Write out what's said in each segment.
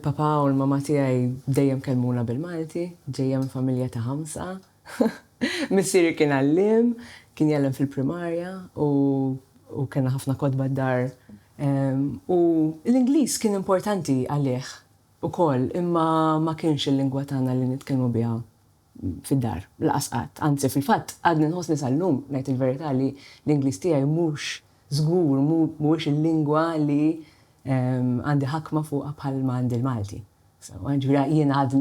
Il-papa u l-mama tiegħi dejjem kellmuna bil-Malti, ġejja minn familja ta' 5. Missieri kien għallim, kien jgħallem fil-primarja u kena ħafna kodba d-dar. U l-Ingliż kien importanti għalih ukoll, imma ma kienx il-lingwa tagħna li nitkellmu biha fid-dar, laqasqat. Anzi, fil-fatt, għadni nħossni sal-lum, ngħid il-verità li l-Ingliż tiegħi mhux żgur, mhuwiex il-lingwa li għandi ħakma fuqha bħalma għandi l-Malti. Ġifieri jiena għad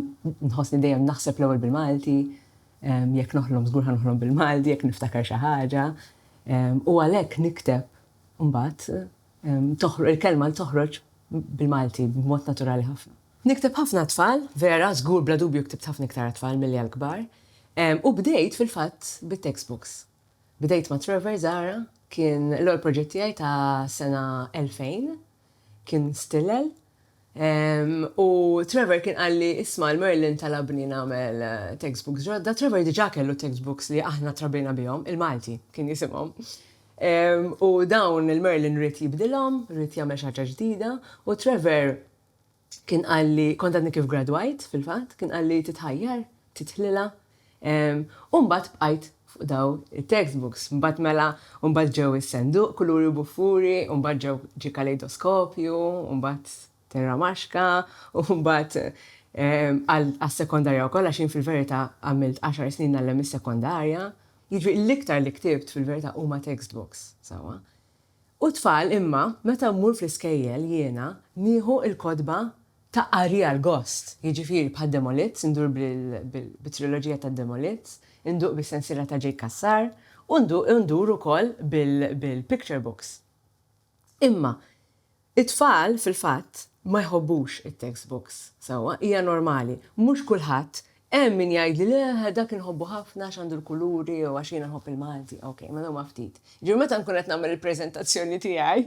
nħossni dejjem naħseb l-ewwel bil-Malti, jekk noħlom żgur ħanoħlom bil-Malti, jekk niftakar xi ħaġa. U għalhekk nikteb mbagħad il-kelma li toħroġ bil-Malti b'mod naturali ħafna. Nikteb ħafna tfal, vera, żgur bla dubju ktibt ħafna iktar tfal milli għall-kbar. U bdejt fil-fatt bit-textbooks. Bdejt ma' Trevor Zara, kien l-ewwel proġett tiegħi ta' sena 2000, kien stillel. U Trevor kien qalli isma' l-Merlin talabni nagħmel textbooks ġodda. Trevor diġà kellu textbooks li aħna trabina bihom, il-Malti kien jisimhom. U dawn il-Merlin rrid jibdilhom, rrid jagħmel xi ħaġa ġdida, u Trevor kien qalli kont għadni kif graduajt fil-fatt, kien qalli titħajjar, titħlila. U mbagħad bqajt fuq daw il-textbooks, mbagħad mela, u mbagħad ġew is-senduq kuluri u buffuri, u mbagħad ġi kaleidoskopju, u mbagħad terra maxka, u mbagħad għas-sekondarja wkoll għax fil-verità għamilt 10 snin nagħlem is-sekondarja. Jiġri l-iktar li ktibt fil-verità huma textbooks, sawa. U tfal imma meta mmur fl-iskejjel jiena nieħu il-kodba ta' Arial Ghost, jiġifieri bħad Demolitz, indur bit-triloġija ta' Demolitz, induq bis-sensiela ta' Ġej Kassar, u ndur ukoll bil-picture books. Imma it-tfal fil-fatt ma jħobbux it-textbooks, sewwa, hija normali, mhux kulħadd hemm min jgħidli le dak inħobbu ħafna x'għandu l-kuluri u għax jiena nħobb il-Malti, okej, ma huma ftit. Ġifieri meta nkun qed nagħmel il-preżentazzjoni tiegħi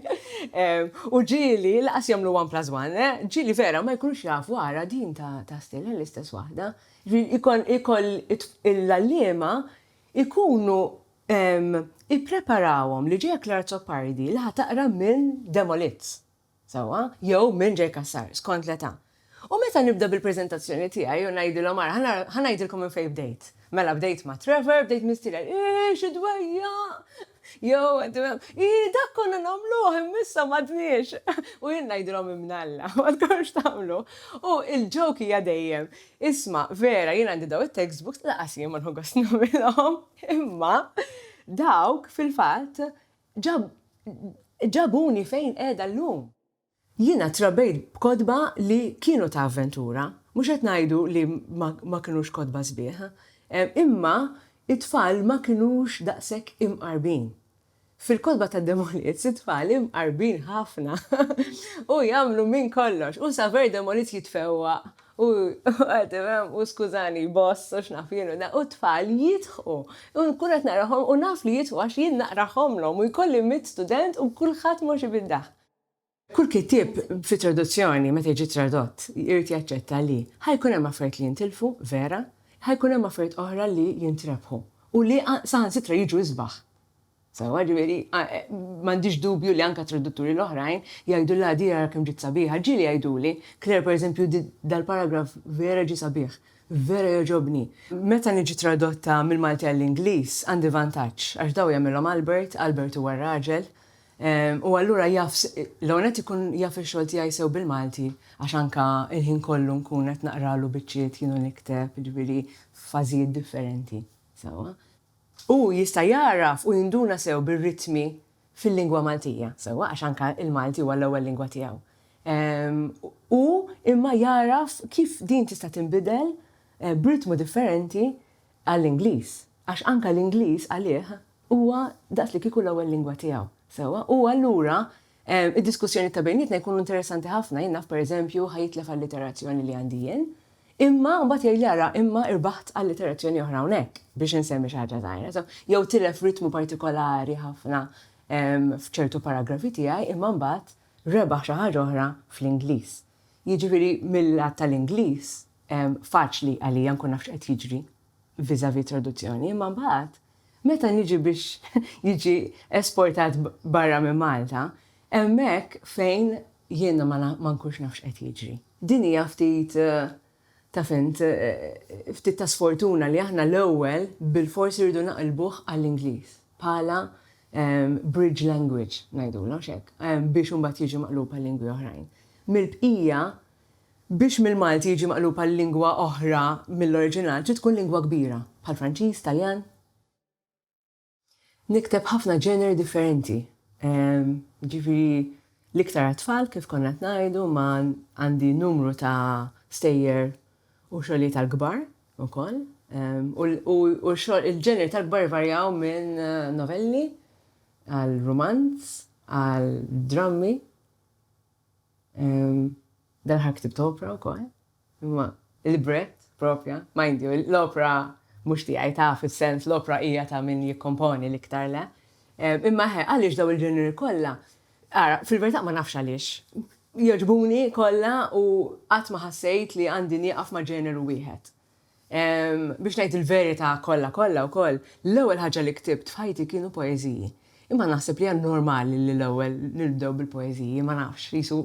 u ġieli laqas jagħmlu 1+1, ġieli vera ma jkunux jafu ara din ta' Stella l-istess waħda. Ikoll l-allima ikunu ippreparawhom li ġejja Clara Zoppardi li ħataqra minn Demolitz, sewwa, jew minn Ġej Kassar, skont l-età. U meta nibda bil-preżentazzjoni tiegħi u ngħidilhom ara ħanajdilkom minn fejn bdejt. Mela bdejt ma' Trevor, bdejt mistier, x'idwejja! Jew dak konna nagħmluh imissa m'għadniex. U jien ngħidilhom imnalla, ma tkunx tagħmlu. U il-ġok hija dejjem. Isma' vera jien għandi daw it-textbooks laqas jien ma nħoggos nagħmilhom. Imma dawk fil-fatt ġabuni fejn qiegħda llum. Jiena trabejt b'kodba li kienu ta' avventura, mhux qed ngħidu li ma kinux kodba sbieħ, imma it-tfal ma kinux daqshekk imqarbin. Fil-kodba ta' Demolitz it-tfal imqarbin ħafna u jagħmlu minn kollox, u saver Demolitz jitfewwaq u skużani boss u x'naf jienu da, u t-tfal jidħu. U nkun qed narahom u naf li jidħu għax jien naqrahomlhom u jkolli 100 student u kulħadd mhux ibiddaħ. Kull kitib fi traduzzjoni meta jiġi tradott irid jaċċetta li ħajkun hemm affarijiet li jintilfu, vera, ħajkun hemm affarijiet oħra li jintrebħu u li saħansitra jiġu isbaħ. Sewwa ġifieri m'għandix dubju li anke tradutturi l-oħrajn jgħidu la di ara kemm ġiet sabiħa, ġieli jgħiduli, Claire pereżempju dal-paragraf vera ġie sabiħ, vera jogħġobni. Meta niġi tradotta mill-Malti għall-Ingliż għandi vantaġġ għax daw jagħmilhom Albert huwa raġel. U allura l-għonet ikun jaf il-xogħol tiegħi sew bil-Malti għax anka il-ħin kollu nkun qed naqralu biċċiet kienu nikteb, ġifieri f'fażijiet differenti. Sewwa. U jista' jaraf u jinduna sew bir-ritmi fil-lingwa Maltija, sewwa għax anka il-Malti huwa l-ewwel lingwa tiegħu. U imma jaraf kif din tista' tinbidel b'ritmu differenti għall-Ingliż, għax anka l-Ingliż għalih huwa daqs li kieku l-ewwel lingwa tiegħu. Sewwa, u allura id-diskussjoni ta' bejnietna jkunu interessanti ħafna, jien naf pereżempju ħajitlef għall-literazzjoni li għandi jien, imma mbagħad jgħidli ara imma irbaħt għall-literazzjoni oħra hawnhekk biex insemmi xi ħaġa żgħira. Jew tilef ritmu partikolari ħafna f'ċertu paragrafi tiegħi, imma mbagħad rebaħ xi ħaġa oħra fl-Ingliż. Jiġifieri mill-lat tal-Ingliż faċli għalija nkun naf x'qed jiġri viżavi traduzzjoni, imma mbagħad meta niġi biex jiġi esportat barra minn Malta, hemmhekk fejn jiena ma nkunx nafx qed jiġri. din hija ftit ta' fint, ftit ta' sfortuna li aħna l-ewwel bil-forsi rridu naqilbuh għall-Ingliż bħala bridge language ngħidulha x'hekk, biex imbagħad jiġi maqlub għal lingwi oħrajn. Mill-bqija biex mill-Malti jiġi maqlub għal lingwa oħra mill-oriġinal trid tkun lingwa kbira bħal Franċiż, Taljan. Nikteb ħafna ġeneri differenti. Ġifieri l-iktar għat-tfal kif konna qed ngħidu ma għandi numru ta' stejjer u xogħlijiet tal-kbar ukoll. U il-ġeneri tal-kbar varjaw minn novelli għal romanz, għal drammi. Dal-ħar ktib opera wkoll. Imma il-libret propja, mind you, l-opera mhux tiegħi ta' fis-sens l-opera hija ta' min jikkomponi l-iktar le. Imma għaliex daw il-ġeneri kollha. Ara, fil-verità ma nafx għaliex. Jogħġbuni kollha u qatt ma ħassejt li għandi nieqaf ma' ġeneru wieħed. Biex ngħid il-verità kollha wkoll, l-ewwel ħaġa li ktibt f'ħajti kienu poeżiji. Imma naħseb li hemm normali li l-ewwel nibdew bil-poeżiji, ma nafx, jisu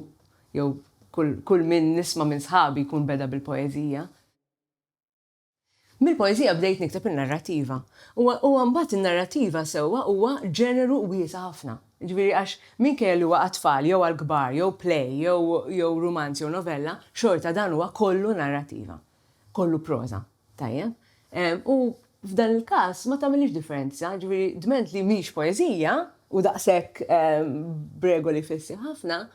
jew kull min nisma' minn sħabi jkun beda bil-poeżija. Mill-poeżija bdejt nikteb in-narrattiva. U mbagħad in-narrattiva sewwa huwa ġeneru wiesa' ħafna. Ġifieri għax minkejja li huwa għat-tfal jew għall-kbar, jew play, jew romanzi jew novella, xorta dan huwa kollu narrattiva. Kollu proża, tajjeb? U f'dan il-każ ma tagħmilx differenza, ġifieri dment li mhix poeżija u daqshekk b'regoli fissi ħafna,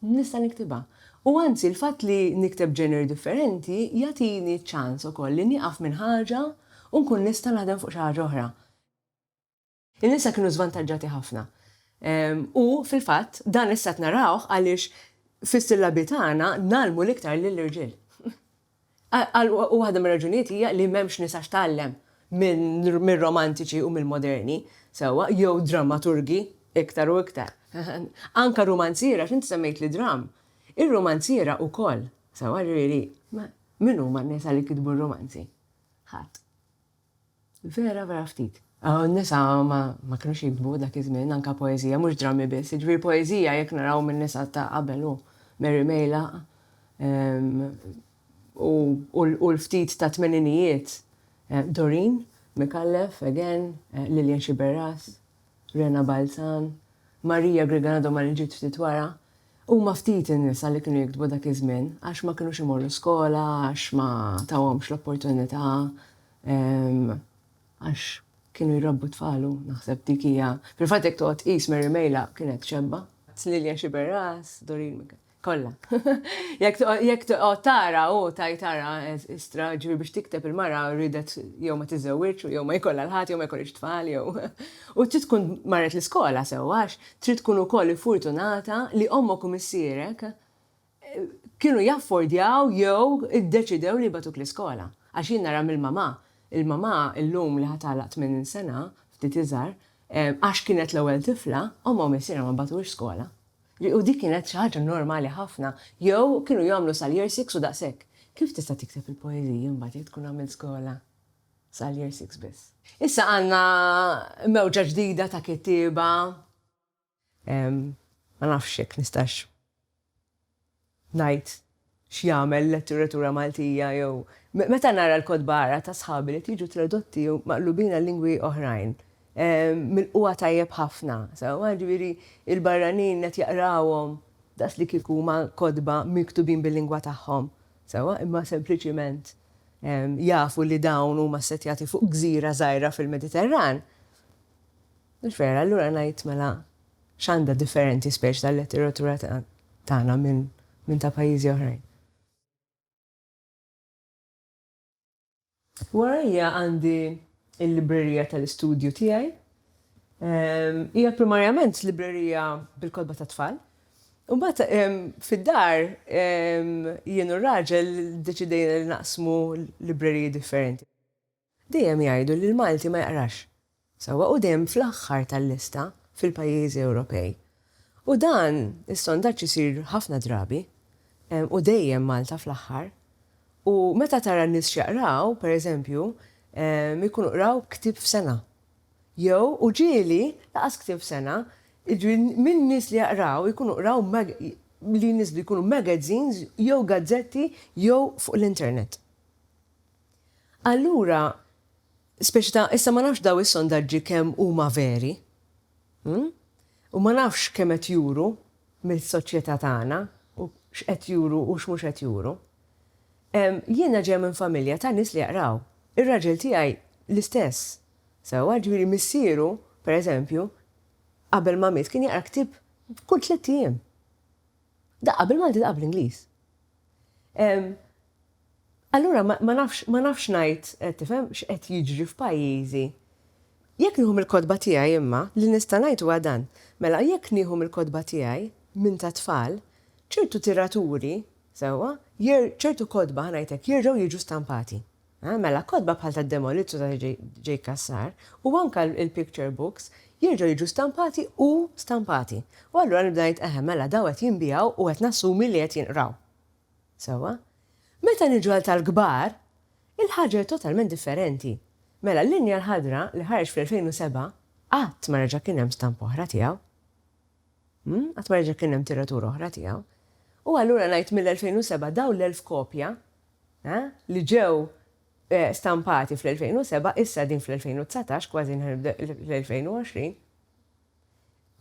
nista' niktibha. U anzi, il-fatt li nikteb ġeneri differenti jagħtini ċans ukoll li nieqaf minn ħaġa u nkun nista' naħdem fuq xi ħaġa oħra. In-nisa kienu żvantaġġati ħafna. U fil-fatt dan issa narawh għaliex fis-sillabi tagħna nagħlmu l-iktar lill-irġiel. U waħda mir-raġunijiet hija li m'hemmx nisa x'tgħallem mir-romantiċi u mill-moderni sewwa jew drammaturgi iktar u iktar. Anka romanziera x'inti semmejt li dram. Ir-romanziera wkoll, sewwa ġifieri, min huma n-nisa li kitbu r-romanzi? Ħadd. Vera ftit. N-nisa ma kinux jikbu dak iż-żmien anke poeżija, mhux drammi biss. Ġifieri poeżija jekk naraw min-nisa ta' qabel hu Mary Mejla u l-ftit ta' tmeninijiet Doreen Mikallef, again, Lilian Xiberras, Rena Balzan, Marija Greganado ma li ġiet ftit wara. Huma ftit in-nisa li kienu jiktbu dak iż-żmien għax ma kinux imorru skola, għax ma tawhomx l-opportunità, għax kienu jrabbu tfalu, naħseb dik hija. Fil-fatt jekk toqgħod qis Mary Mejla kienet xebba, Lilian Xiberras, Doreen kollha. Jekk toqgħod tara tara istra ġifieri biex tikteb il-mara ridet jew ma tiżewwiġx jew ma jkollha l-ħadd jew ma jkollix tfal jew. U trid tkun marret l-iskola sewwa għax trid tkun ukoll fortunata li ommok u missierek kienu jaffordjaw jew iddeċidew li jbatuk l-iskola. Għax jien nara mill-mama. Il-mama illum li ħatalaq 8 sena ftit iżgħar għax kienet l-ewwel tifla, omma u missiera ma batux skola. U dik kienet xi ħaġa normali ħafna, jew kienu jagħmlu sal-year 6 u daqshekk. Kif tista' tikteb il-poeżija mbagħad jekk tkun għamilt skola sal-year 6 biss? Issa għandna mewġa ġdida ta' kittieba. Ma nafx hekk nistax ngħid x'jagħmel letteratura Maltija jew meta nara l-kodbara ta' sħabi li tiġu tradotti u maqlubin għal lingwi oħrajn. Mill-qwa tajjeb ħafna. Sewwa ġifieri il-barranin qed jaqrawhom daqs li kieku huma kodba miktubin bil-lingwa tagħhom. Sewwa imma sempliċiment jafu li dawn huma setjati fuq gżira żgħira fil-Mediterran. Mhux vera, allura ngħid mela x'għandha differenti spex tal-letteratura tagħna minn ta' pajjiżi oħrajn. Warajja għandi il-librerija tal-istudju tiegħi. Hija primarjament librerija bil-kodba ta' tfal. U mbagħad fid-dar jien u r-raġel deċidejna li naqsmu libreriji differenti. Dejjem jgħidu li l-Malti ma jaqrax. Sewwa u dejjem fl-aħħar tal-lista fil-pajjiżi Ewropej. U dan is-sondaġġ isir ħafna drabi u dejjem Malta fl-aħħar. U meta tara n-nies x'jaqraw, pereżempju, ikunu qraw ktib f'sena. Jew u ġieli laqas ktib f'sena, minn nies li jaqraw ikunu qraw li nizlu jkunu magazines jew gazzetti jew fuq l-internet. Allura, speċi ta' issa ma nafx daw is-sondaġġi kemm huma veri, u ma nafx kemm qed juru mill-soċjetà tagħna u x'qed juru u x'mhux qed juru. Jiena ġej minn familja ta' nies li jaqraw. Ir-raġel tiegħi l-istess. Sewwa ġifieri missieru, pereżempju, qabel ma miet kien jaqra ktieb kull 3 ijiem. Daqqa bil-Malti daqqa bl-Ingliż. Allura ma nafx ngħid tifhem x'qed jiġri f'pajjiżi. Jekk nieħu mill-kodba tiegħi imma li nista' ngħid huwa dan, mela jekk nieħu mill-kodba tiegħi minn ta' tfal, ċertu tiraturi sewwa, ċertu kodba ħanajtek jerġgħu jiġu stampati. Mela kodba bħal tad-Demolizzu ta' J. Kassar u anke il-picture books jerġgħu jiġu stampati u stampati. U allura nibda ngħid mela daw qed jinbijaw u qed nassumi li qed jinqraw. Sewwa? Meta niġu għal tal-kbar, il-ħaġa totalment differenti. Mela l-linja l-ħadra li ħareġ fl-2007 qatt ma reġa' kien hemm stampa oħra tiegħu. Qatt ma reġa' kien hemm tiratura oħra tiegħu. U allura ngħid mill-2007 daw l-1000 kopja li ġew stampati fl-2007, issa din fl-2019, kważi fl-2020.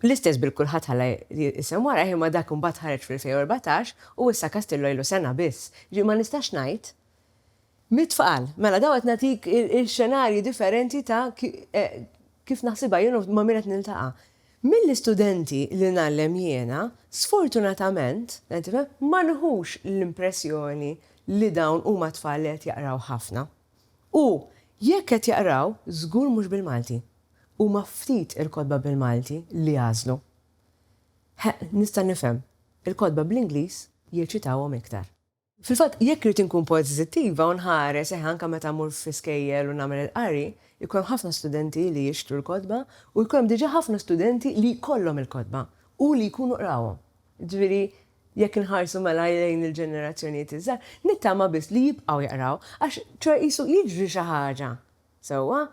L-istess bil-kulħadd ħalla isem wara imma dak imbagħad ħareġ fl-2014 u issa Kastillo ilu sena biss. Ma nistax ngħid mit-tfal, mela daw qed nagħtik il-xenarji differenti ta' kif naħsibha jien ma' min qed niltaqa'. Mill-istudenti li nagħlem jiena, sfortunatament, ma nħux l-impressjoni li dawn huma tfal li qed jaqraw ħafna. U jekk qed jaqraw, żgur mhux bil-Malti. Huma ftit il-kodba bil-Malti li jażlu. Nista' nifhem, il-kodba bl-Ingliż jirċitawhom iktar. Fil-fatt, jekk irid inkun pożittiva u nħares anke meta mmur f'iskejjel u nagħmel il-qari, jkun ħafna studenti li jixtru l-kodba u jkun diġà ħafna studenti li jkollhom il-kodba u li jkunu qrawhom. Ġifieri jekk inħarsu mela lejn il-ġenerazzjonijiet iżgħar, nittama biss li jibqgħu jaqraw għax qisu jiġri xi ħaġa. Sewwa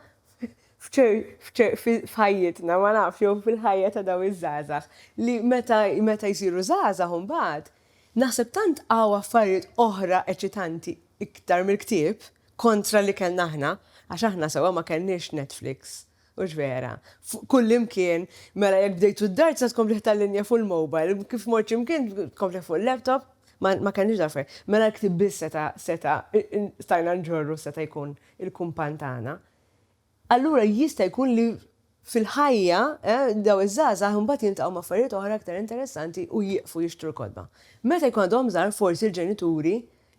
f'ħajjitna ma nafx jew fil-ħajja ta' daw iż-żgħażagħ li meta jsiru żgħażagħ imbagħad naħseb tant qgħu affarijiet oħra eċitanti iktar mill-ktieb kontra li kellna aħna, għax aħna sewwa ma kellniex Netflix. U vera. Kull imkien, mela jekk bdejtu d-dar sa tkompli tal-linja fuq il-mobile, kif mort imkien tkompli fuq il-laptop, ma kellniex darfer. Mela ktib biss seta stajna nġorru seta jkun il-kumpan tagħna. Allura jista' jkun li fil-ħajja daw iż-żgħażagħ imbagħad jiltaqgħu ma' affarijiet oħra aktar interessanti u jieqfu jixtru l-kodba. Meta jkun għadhom żgħar forsi l-ġenituri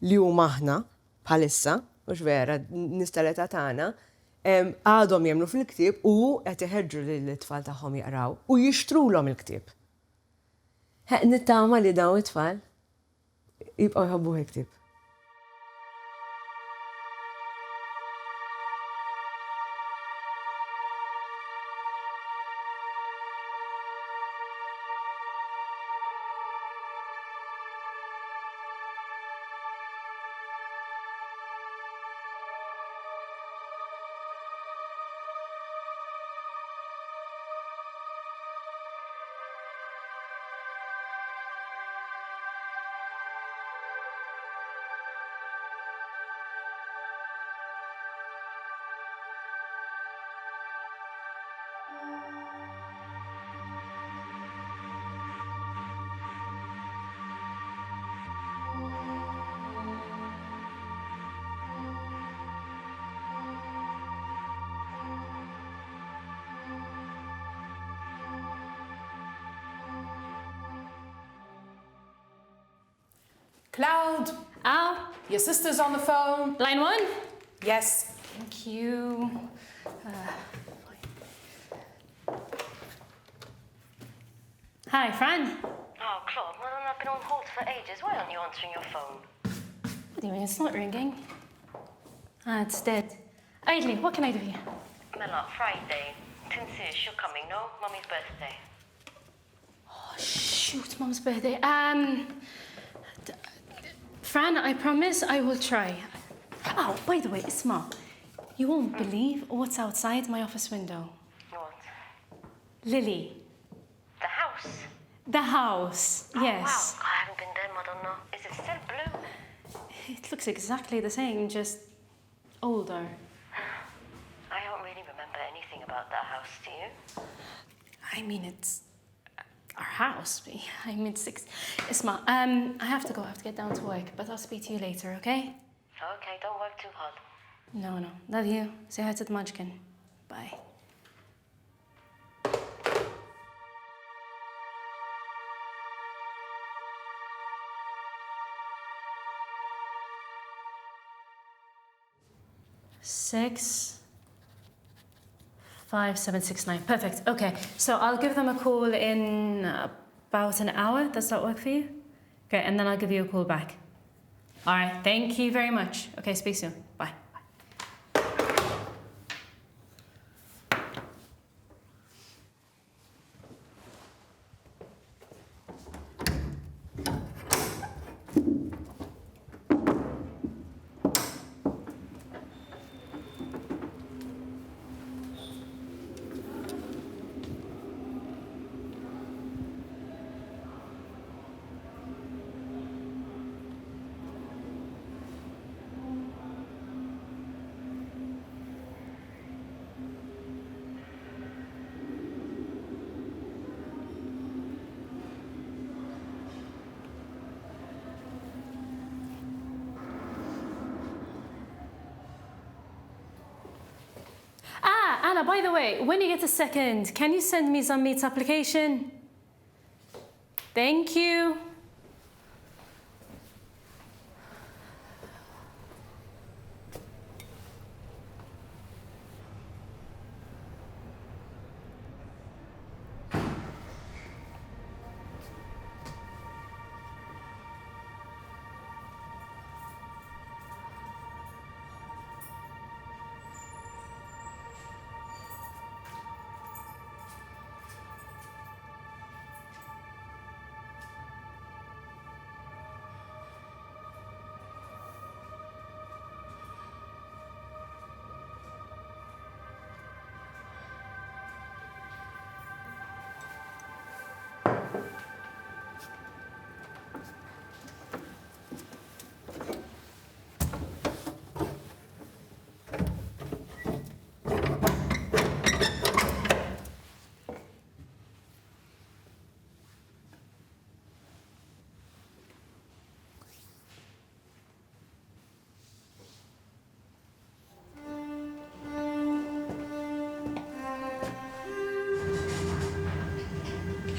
li huma aħna bħalissa, mhux vera nista' tagħna, għadhom jemnu fil-ktieb u qed iħeġġu lill-tfal tagħhom jaqraw u jixtrulhom il-ktieb. Nittama li dawn it-tfal jibqgħu jħobbu il-ktieb. Cloud! Al? Your sister's on the phone. Line 1? Yes. Thank you. Hi, Fran. Oh, Claude, well, I've been on hold for ages. Why aren't you answering your phone? What do you mean? It's not ringing. Ah, it's dead. Aidley, what can I do for you? Mela, Friday. Tinsish, you're coming, no? Mummy's birthday. Oh, shoot, Mum's birthday. Fran, I promise I will try. Oh, by the way, Isma, you won't believe what's outside my office window. What? Lily. The house? The house, yes. Oh, wow. I It looks exactly the same, just older. I don't really remember anything about that house, do you? I mean, it's our house. I mean, Isma, I have to go. I have to get down to work, but I'll speak to you later, okay? Okay, don't work too hard. No. Love you. Say hi to the munchkin. Bye. Six, 5769. Perfect. Okay, so I'll give them a call in about an hour. Does that work for you? Okay, and then I'll give you a call back. All right, thank you very much. Okay, speak soon. Bye. Anna, by the way, when you get a second, can you send me Zammit's application? Thank you.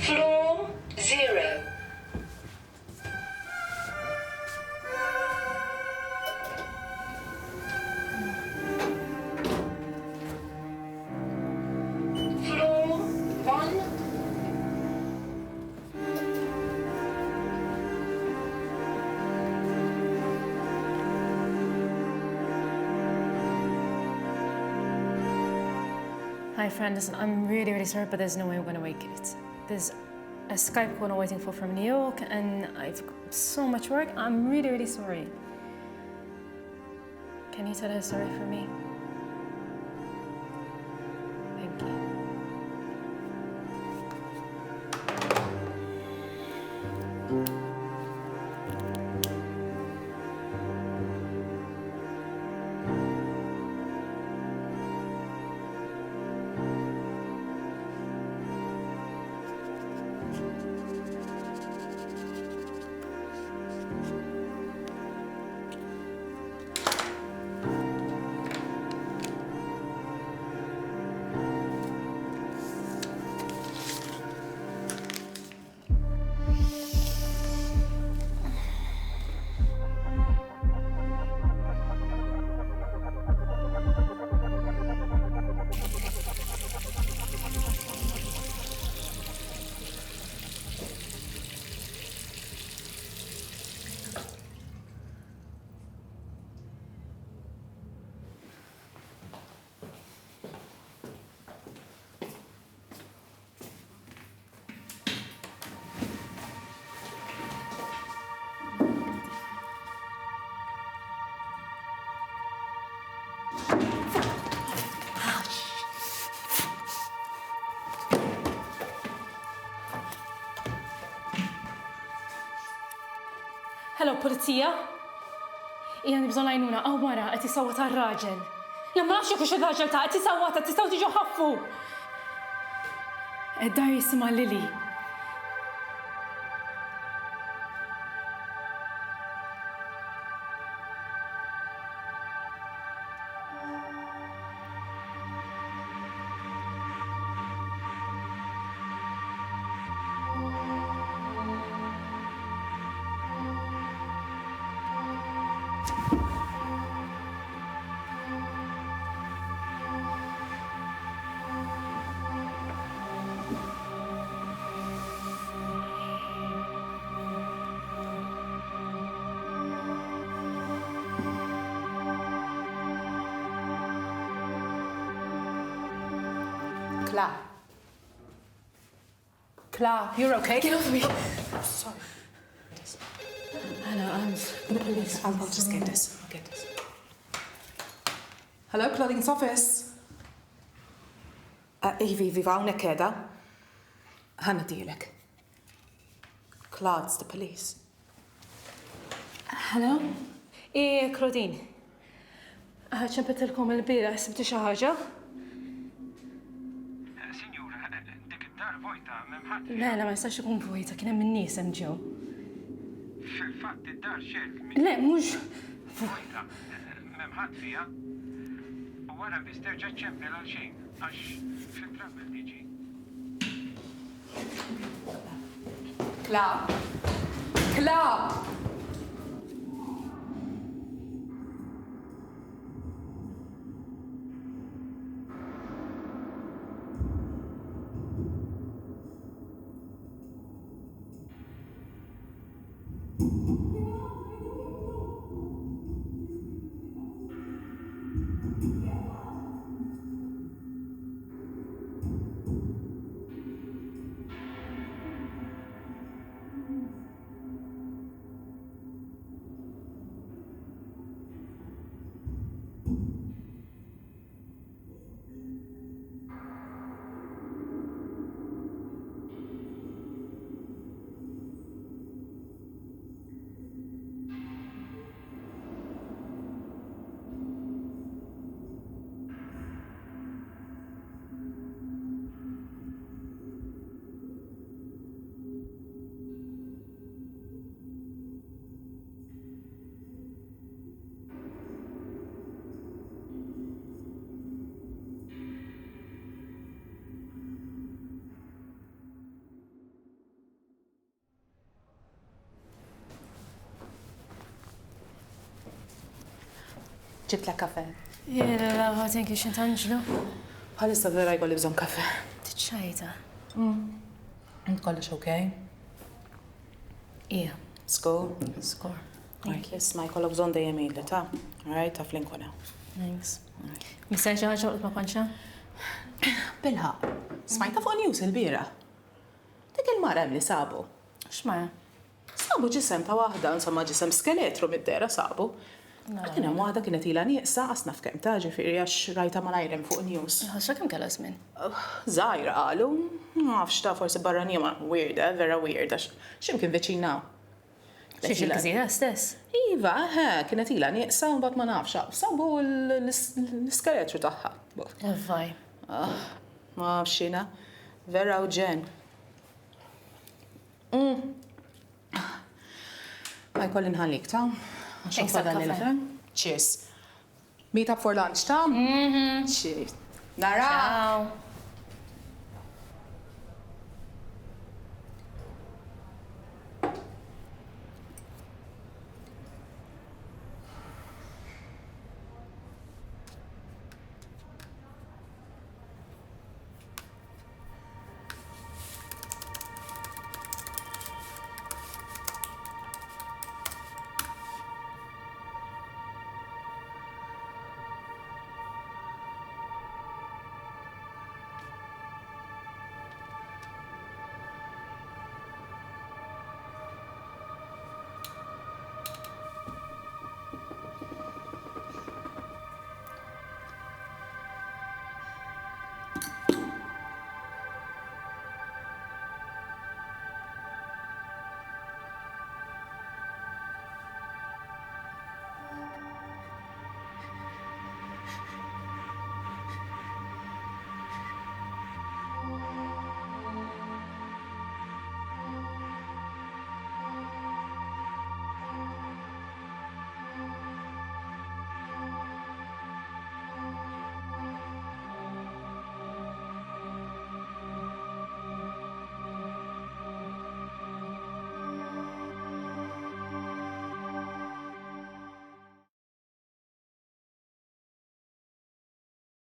Floor 0. Floor 1. Hi, friend. Listen, I'm really sorry, but there's no way we're going to make it. There's a Skype call I'm waiting for from New York, and I've got so much work. I'm really sorry. Can you tell her sorry for me? Thank you. Hello, Polizia. Jani bżon għajnuna, għaw mara, għati sawa ta' raġel. La ma nafx kux il-raġel ta' għati sawa ta' tistaw tiġu ħaffu. Ed-dar jisima Lili. Cla, you're okay? Get off me. Sorry. Hello, The police. I'll just get this. I'll get this. Hello, Claudine's office. Ivi, għawnek keda. Ħanna dilek. Claude's the police. Hello? Claudine. ċempetilkom il-bira, sibti xaħġa? Signora, dik id-dar vojta, memħat. La, ma jistax ikun vojta, kien hemm in-nies hemm ġew. Fil-fatt id-dar xerf. Le, mhux Vojta, memħat fija. U wara biss terġa' ċempel għal xejn, għax fil-trammel tiġi. Cla! Ġibtlek kafe. Jela, thank you, xint Angelo. Bħalissa vera jkolli bżon kafe. Titxajta. Kollox okay? Ija, School? skor. Right, isma jkollok bżon dejjem jgħidli, ta' alright, ta' flinkuna. Thanks. Mistaj ġaħġa ma panċa? Bilħaq, smajta fuq news il-bira. Dik il-mara li sabu. Xmaja? Sabu ġisem ta' waħda, insomma ġisem skeletru mid-dera sabu. Kien hemm waħda kienet ilha nieqsa qasna f'kemm ta' ġifieri għax rajta ma najrem fuq news. Ħaxa kemm kellha żmien? Żgħira qalu, ma nafx ta' forsi barranija ma weird, vera weird għax x'imkien viċinaw. Xiex il-gżira stess? Iva, kienet ilha nieqsa u mbagħad ma nafx. Sabu l-iskeletru tagħha. Vaj. Ma nafx jiena, vera u ġen. Ma jkolli nħallik ta' Thanks for coffee. Cheers. Meet up for lunch, Tom? Cheers. Nara. Ciao.